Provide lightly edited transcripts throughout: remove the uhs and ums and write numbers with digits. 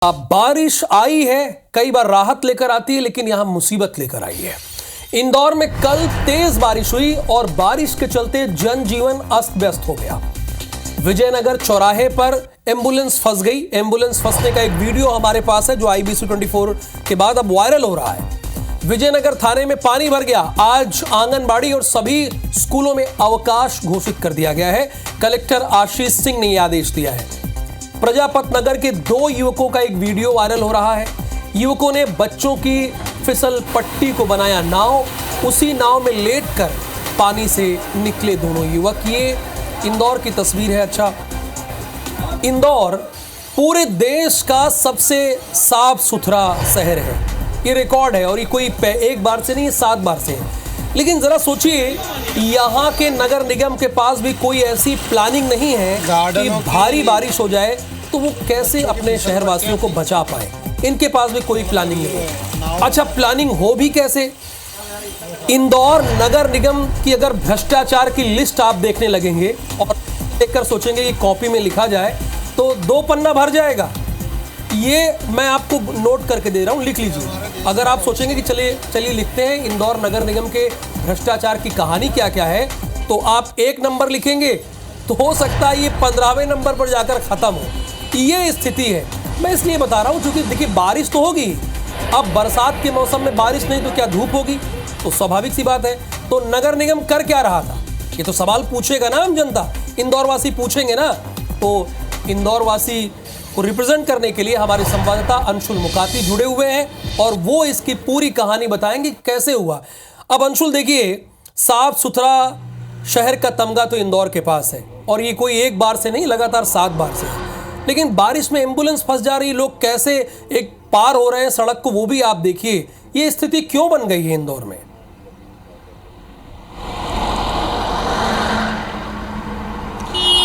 अब बारिश आई है, कई बार राहत लेकर आती है, लेकिन यहां मुसीबत लेकर आई है। इंदौर में कल तेज बारिश हुई और बारिश के चलते जनजीवन अस्त व्यस्त हो गया। विजयनगर चौराहे पर एम्बुलेंस फंस गई। एम्बुलेंस फंसने का एक वीडियो हमारे पास है जो IBC 24 के बाद अब वायरल हो रहा है। विजयनगर थाने में पानी भर गया। आज आंगनबाड़ी और सभी स्कूलों में अवकाश घोषित कर दिया गया है। कलेक्टर आशीष सिंह ने यह आदेश दिया है। प्रजापत नगर के 2 युवकों का एक वीडियो वायरल हो रहा है। युवकों ने बच्चों की फिसल पट्टी को बनाया नाव, उसी नाव में लेटकर पानी से निकले दोनों युवक। ये इंदौर की तस्वीर है। अच्छा, इंदौर पूरे देश का सबसे साफ सुथरा शहर है, ये रिकॉर्ड है। और ये कोई एक बार से नहीं, 7 बार से है। लेकिन जरा सोचिए, यहाँ के नगर निगम के पास भी कोई ऐसी प्लानिंग नहीं है कि भारी बारिश हो जाए तो वो कैसे अपने शहरवासियों को बचा पाए। इनके पास भी कोई प्लानिंग नहीं है। अच्छा, प्लानिंग हो भी कैसे? इंदौर नगर निगम की अगर भ्रष्टाचार की लिस्ट आप देखने लगेंगे और देखकर सोचेंगे कि कॉपी में लिखा जाए तो 2 पन्ना भर जाएगा। ये मैं आपको नोट करके दे रहा हूं, लिख लीजिए। अगर आप सोचेंगे कि चलिए लिखते हैं इंदौर नगर निगम के भ्रष्टाचार की कहानी क्या क्या है, तो आप 1 नंबर लिखेंगे तो हो सकता है ये 15वें नंबर पर जाकर खत्म हो। ये स्थिति है। मैं इसलिए बता रहा हूं क्योंकि देखिए, बारिश तो होगी। अब बरसात के मौसम में बारिश नहीं तो क्या धूप होगी? तो स्वाभाविक सी बात है। तो नगर निगम कर क्या रहा था, ये तो सवाल पूछेगा ना आम जनता। इंदौर वासी पूछेंगे ना। तो इंदौर वासी को रिप्रेजेंट करने के लिए हमारे संवाददाता अंशुल मुकाती जुड़े हुए हैं और वो इसकी पूरी कहानी बताएंगे कैसे हुआ। अब अंशुल, देखिए, साफ सुथरा शहर का तमगा तो इंदौर के पास है और ये कोई एक बार से नहीं, लगातार 7 बार से है। लेकिन बारिश में एम्बुलेंस फंस जा रही, लोग कैसे एक पार हो रहे हैं सड़क को, वो भी आप देखिए। ये स्थिति क्यों बन गई है इंदौर में?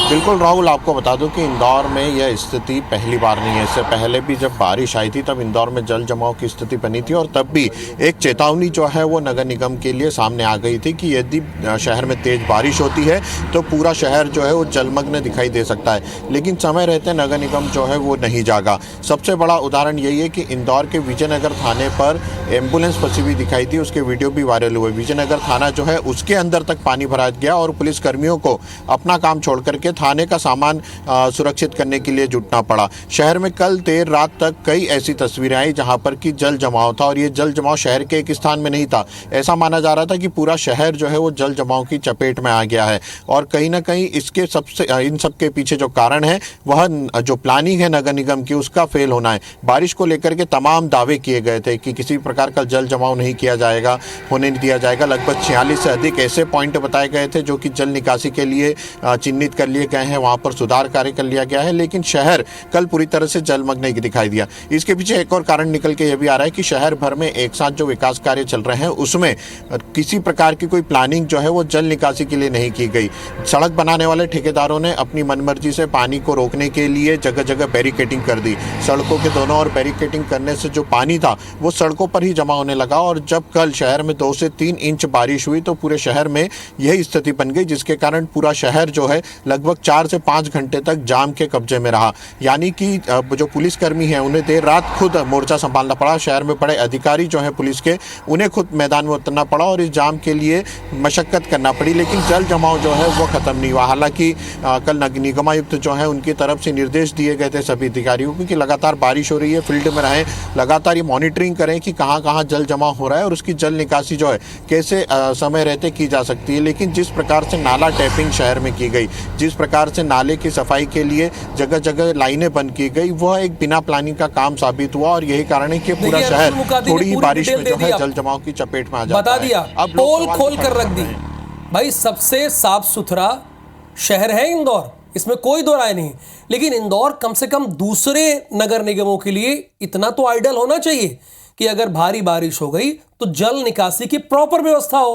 बिल्कुल राहुल, आपको बता दूं कि इंदौर में यह स्थिति पहली बार नहीं है। इससे पहले भी जब बारिश आई थी तब इंदौर में जल जमाव की स्थिति बनी थी और तब भी एक चेतावनी जो है वो नगर निगम के लिए सामने आ गई थी कि यदि शहर में तेज बारिश होती है तो पूरा शहर जो है वो जलमग्न दिखाई दे सकता है। लेकिन समय रहते नगर निगम जो है वो नहीं जागा। सबसे बड़ा उदाहरण यही है कि इंदौर के विजयनगर थाने पर एम्बुलेंस फंसी हुई दिखाई थी, उसके वीडियो भी वायरल हुए। विजयनगर थाना जो है उसके अंदर तक पानी भरा गया और पुलिस कर्मियों को अपना काम छोड़ करके थाने का सामान सुरक्षित करने के लिए जुटना पड़ा। शहर में कल देर रात तक कई ऐसी तस्वीरें आई जहां पर कि जल जमाव था और ये जल जमाव शहर के एक स्थान में नहीं था। ऐसा माना जा रहा था कि पूरा शहर जो है वो जल जमाव की चपेट में आ गया है। और कहीं ना कहीं इसके इन सब के पीछे जो कारण है वह जो प्लानिंग है नगर निगम की उसका फेल होना है। बारिश को लेकर के तमाम दावे किए गए थे कि किसी प्रकार का जल जमाव नहीं किया जाएगा, होने नहीं दिया जाएगा। लगभग 46 से अधिक ऐसे पॉइंट बताए गए थे जो कि जल निकासी के लिए चिन्हित कर लिए गए हैं, वहां पर सुधार कार्य कर लिया गया है। लेकिन शहर कल पूरी तरह से जलमग्न दिखाई दिया। इसके पीछे एक और कारण निकल के यह भी आ रहा है कि शहर भर में एक साथ जो विकास कार्य चल रहे हैं उसमें किसी प्रकार की कोई प्लानिंग जो है वो जल निकासी के लिए नहीं की गई। सड़क बनाने वाले ठेकेदारों ने अपनी मनमर्जी से पानी को रोकने के लिए जगह जगह बैरिकेडिंग कर दी। सड़कों के दोनों ओर बैरिकेडिंग करने से जो पानी था वो सड़कों पर ही जमा होने लगा और जब कल शहर में 2 से 3 इंच बारिश हुई तो पूरे शहर में यही स्थिति बन गई, जिसके कारण पूरा शहर जो है लगभग 4 से 5 घंटे तक जाम के कब्जे में रहा। यानी कि जो पुलिसकर्मी हैं उन्हें देर रात खुद मोर्चा संभालना पड़ा। शहर में बड़े अधिकारी जो हैं पुलिस के, उन्हें खुद मैदान में उतरना पड़ा और इस जाम के लिए मशक्कत करना पड़ी। लेकिन जल जमाव जो है वो खत्म नहीं हुआ। हालांकि कल निगमायुक्त जो है उनकी तरफ से निर्देश दिए गए थे सभी अधिकारियों को कि लगातार बारिश हो रही है, फील्ड में रहें, लगातार ये मॉनिटरिंग करें कि कहाँ कहाँ जल जमाव हो रहा है और उसकी जल निकासी जो है कैसे समय रहते की जा सकती है। लेकिन जिस प्रकार से नाला टैपिंग शहर में की गई, जिस प्रकार से नाले की सफाई के लिए जगह जगह लाइनें बंद की गई, वह एक बिना प्लानिंग का काम साबित हुआ और यही कारण है कि पूरा शहर थोड़ी ही बारिश में जो है जल जमाव की चपेट में आ जाता है। बता दिया, अब पोल खोल कर रख दी। भाई, सबसे साफ सुथरा शहर है इंदौर, इसमें कोई दो राय नहीं। लेकिन इंदौर कम से कम दूसरे नगर निगमों के लिए इतना तो आइडियल होना चाहिए कि अगर भारी बारिश हो गई तो जल निकासी की प्रॉपर व्यवस्था हो।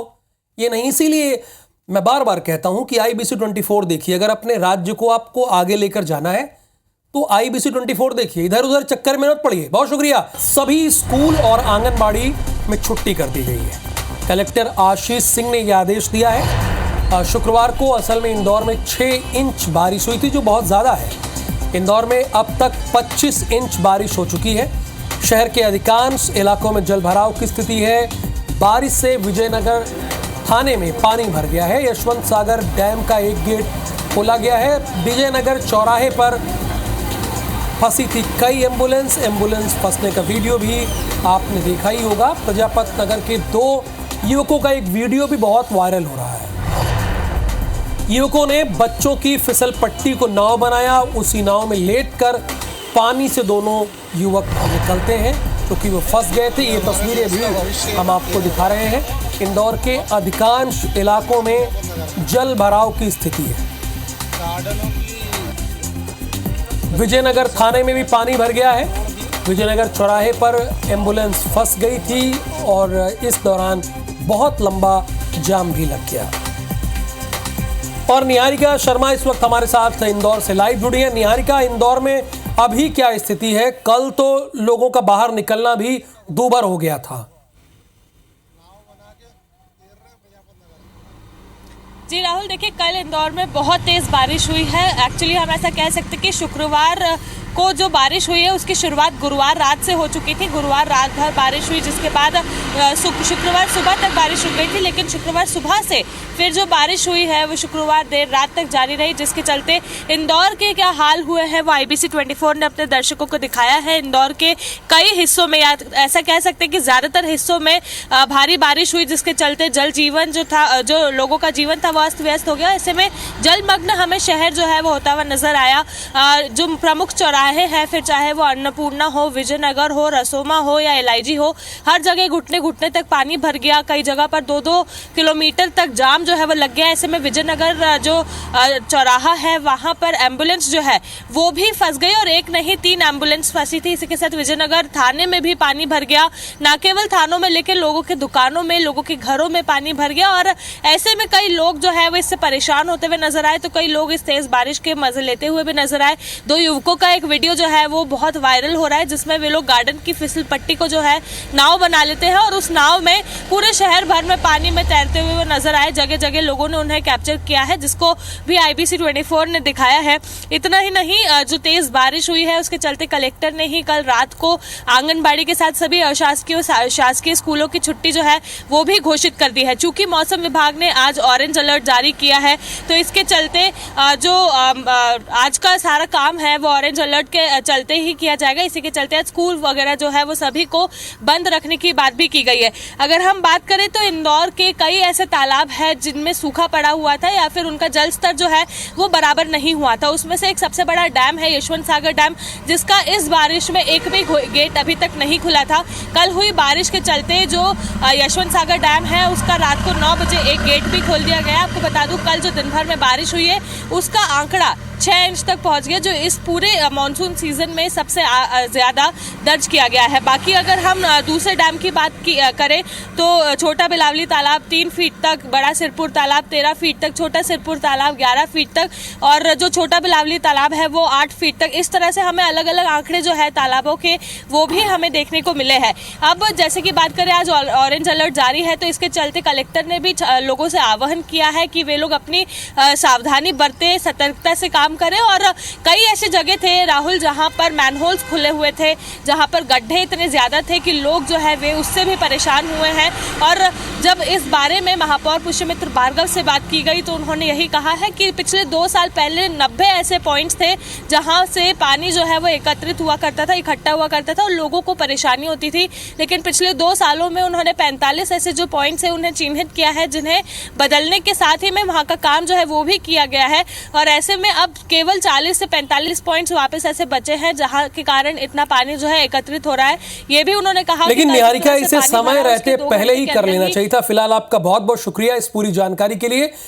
ये नहीं, इसीलिए मैं बार बार कहता हूं कि IBC 24 देखिए। अगर अपने राज्य को आपको आगे लेकर जाना है तो IBC 24 देखिए, इधर उधर चक्कर में मत पड़िए। बहुत शुक्रिया। सभी स्कूल और आंगनबाड़ी में छुट्टी कर दी गई है। कलेक्टर आशीष सिंह ने यह आदेश दिया है। शुक्रवार को असल में इंदौर में 6 इंच बारिश हुई थी, जो बहुत ज्यादा है। इंदौर में अब तक 25 इंच बारिश हो चुकी है। शहर के अधिकांश इलाकों में जलभराव की स्थिति है। बारिश से विजयनगर थाने में पानी भर गया है। यशवंत सागर डैम का एक गेट खोला गया है। विजयनगर चौराहे पर फंसी थी कई एम्बुलेंस फंसने का वीडियो भी आपने देखा ही होगा। प्रजापत नगर के 2 युवकों का एक वीडियो भी बहुत वायरल हो रहा है। युवकों ने बच्चों की फिसल पट्टी को नाव बनाया। उसी नाव में लेटकर पानी से दोनों युवक निकलते हैं क्योंकि वो फंस गए थे। ये तस्वीरें भी हम आपको दिखा रहे हैं। इंदौर के अधिकांश इलाकों में जल भराव की स्थिति है। विजयनगर थाने में भी पानी भर गया है। विजयनगर चौराहे पर एम्बुलेंस फंस गई थी और इस दौरान बहुत लंबा जाम भी लग गया। और निहारिका शर्मा इस वक्त हमारे साथ इंदौर से लाइव जुड़ी है। निहारिका, इंदौर में अभी क्या स्थिति है? कल तो लोगों का बाहर निकलना भी दूभर हो गया था। जी राहुल, देखिए कल इंदौर में बहुत तेज बारिश हुई है। एक्चुअली हम ऐसा कह सकते हैं कि शुक्रवार को जो बारिश हुई है उसकी शुरुआत गुरुवार रात से हो चुकी थी। गुरुवार रात भर बारिश हुई, जिसके बाद शुक्रवार सुबह तक बारिश रुक गई थी, लेकिन शुक्रवार सुबह से फिर जो बारिश हुई है वो शुक्रवार देर रात तक जारी रही, जिसके चलते इंदौर के क्या हाल हुए हैं वो IBC 24 ने अपने दर्शकों को दिखाया है। इंदौर के कई हिस्सों में, या ऐसा कह सकते हैं कि ज़्यादातर हिस्सों में भारी बारिश हुई, जिसके चलते जल जीवन जो था, जो लोगों का जीवन था वो अस्त व्यस्त हो गया। ऐसे में जलमग्न हमें शहर जो है वो होता हुआ नजर आया। जो प्रमुख चौराहे हैं, फिर चाहे वो अन्नपूर्णा हो, विजयनगर हो, रसोमा हो या LIG हो, हर जगह घुटने घुटने तक पानी भर गया। कई जगह पर 2-2 किलोमीटर तक जाम जो है वो लग गया। ऐसे में विजयनगर जो चौराहा है वहां पर एम्बुलेंस जो है वो भी फंस गई और एक नहीं 3 एम्बुलेंस फंसी थी। इसी के साथ विजयनगर थाने में भी पानी भर गया। न केवल थानों में, लेकिन लोगों के दुकानों में, लोगों के घरों में पानी भर गया। और ऐसे में कई लोग जो है वो इससे परेशान होते हुए नजर आए, तो कई लोग इस तेज बारिश के मजे लेते हुए भी नजर आए। 2 युवकों का एक वीडियो जो है वो बहुत वायरल हो रहा है, जिसमें वे लोग गार्डन की फिसल पट्टी को जो है नाव बना लेते हैं और उस नाव में पूरे शहर भर में पानी में तैरते हुए वो नजर आए। जगह जगह लोगों ने उन्हें कैप्चर किया है, जिसको भी IBC 24 ने दिखाया है। इतना ही नहीं, जो तेज बारिश हुई है उसके चलते कलेक्टर ने ही कल रात को आंगनबाड़ी के साथ सभी अशासकीय शासकीय स्कूलों की छुट्टी जो है वो भी घोषित कर दी है। चूंकि मौसम विभाग ने आज ऑरेंज अलर्ट जारी किया है, तो इसके चलते जो आज का सारा काम है वो ऑरेंज अलर्ट के चलते ही किया जाएगा। इसी के चलते आज स्कूल वगैरह जो है वो सभी को बंद रखने की बात भी की गई है। अगर हम बात करें तो इंदौर के कई ऐसे तालाब है जिनमें सूखा पड़ा हुआ था या फिर उनका जल स्तर जो है वो बराबर नहीं हुआ था। उसमें से एक सबसे बड़ा डैम है यशवंत सागर डैम, जिसका इस बारिश में एक भी गेट अभी तक नहीं खुला था। कल हुई बारिश के चलते जो यशवंत सागर डैम है उसका रात को 9 बजे एक गेट भी खोल दिया गया। आपको बता दूं, कल जो दिन भर में बारिश हुई है उसका आंकड़ा 6 इंच तक पहुंच गया, जो इस पूरे मानसून सीजन में सबसे ज्यादा दर्ज किया गया है। बाकी अगर हम दूसरे डैम की बात करें तो छोटा बिलावली तालाब 3 फीट तक, बड़ा सिरपुर तालाब 13 फीट तक, छोटा सिरपुर तालाब 11 फीट तक और जो छोटा बिलावली तालाब है वो 8 फीट तक। इस तरह से हमें अलग अलग आंकड़े जो है तालाबों के वो भी हमें देखने को मिले हैं। अब जैसे कि बात करें, आज ऑरेंज अलर्ट जारी है, तो इसके चलते कलेक्टर ने भी लोगों से आह्वान किया है कि वे लोग अपनी सावधानी बरते, सतर्कता से काम करें। और कई ऐसे जगह थे राहुल जहां पर मैनहोल्स खुले हुए थे, जहां पर गड्ढे इतने ज्यादा थे कि लोग जो है वे उससे भी परेशान हुए हैं। और जब इस बारे में महापौर पुष्यमित्र भार्गव से बात की गई तो उन्होंने यही कहा है कि पिछले 2 साल पहले 90 ऐसे पॉइंट्स थे जहां से पानी जो है वो एकत्रित हुआ करता था, इकट्ठा हुआ करता था और लोगों को परेशानी होती थी। लेकिन पिछले 2 सालों में उन्होंने 45 ऐसे जो पॉइंट्स है उन्हें चिन्हित किया है, जिन्हें बदलने के साथ ही में वहां का काम जो है वो भी किया गया है। और ऐसे में अब केवल 40 से 45 पॉइंट्स वापस ऐसे बचे हैं जहां के कारण इतना पानी जो है एकत्रित हो रहा है। ये भी उन्होंने कहा। लेकिन निहारिका, इसे समय रहते पहले ही कर लेना चाहिए था। फिलहाल आपका बहुत बहुत शुक्रिया इस पूरी जानकारी के लिए।